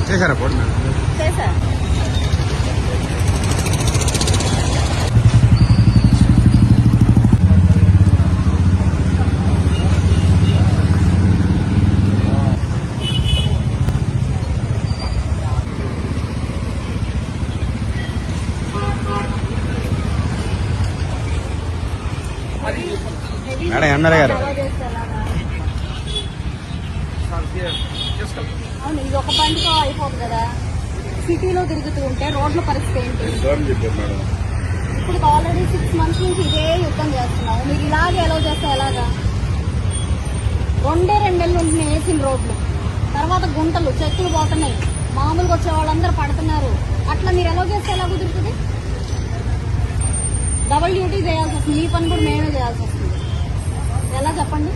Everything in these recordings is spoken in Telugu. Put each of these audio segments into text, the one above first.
చేశారా ఫోన్? చేశారు. మేడం ఎమ్మెల్యే గారు అవును, ఇది ఒక బండితో అయిపోదు కదా. సిటీలో తిరుగుతూ ఉంటే రోడ్ల పరిస్థితి ఏంటి? ఇప్పుడు ఆల్రెడీ 6 months నుంచి ఇదే యుద్ధం చేస్తున్నావు. మీరు ఇలాగే ఎలా చేస్తే ఎలాగా? 2 నెలలు ఉంటున్నాయి వేసిన రోడ్లు, తర్వాత గుంటలు చెక్కులు పోతున్నాయి, మామూలుగా వచ్చే వాళ్ళందరూ పడుతున్నారు. అట్లా మీరు ఎలా చేస్తే ఎలా కుదురుతుంది? డబుల్ డ్యూటీ చేయాల్సి వస్తుంది. ఈ పని కూడా మేమే చేయాల్సి వస్తుంది. ఎలా చెప్పండి?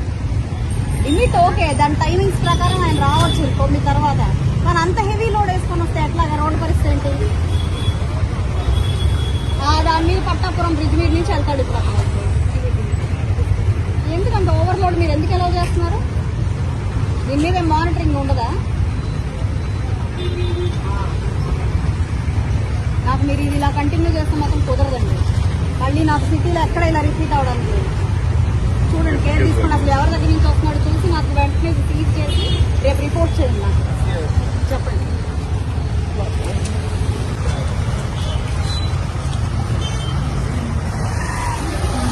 లిమిట్ ఓకే, దాని టైమింగ్స్ ప్రకారం ఆయన రావచ్చు 9 తర్వాత. కానీ అంత హెవీ లోడ్ వేసుకొని వస్తే ఎట్లాగా? రోడ్డు పరిస్థితి ఏంటి? దాని మీద పట్టాపురం బ్రిడ్జ్ మీద నుంచి వెళ్తాడు ఇప్పుడు అక్కడ. ఎందుకంత ఓవర్లోడ్ మీరు ఎందుకు ఎలా చేస్తున్నారు? దీని మీద మానిటరింగ్ ఉండదా? నాకు మీరు ఇది ఇలా కంటిన్యూ చేస్తే మాత్రం కుదరదండి. మళ్ళీ నాకు సిటీలో ఎక్కడ ఇలా రిపీట్ అవడానికి.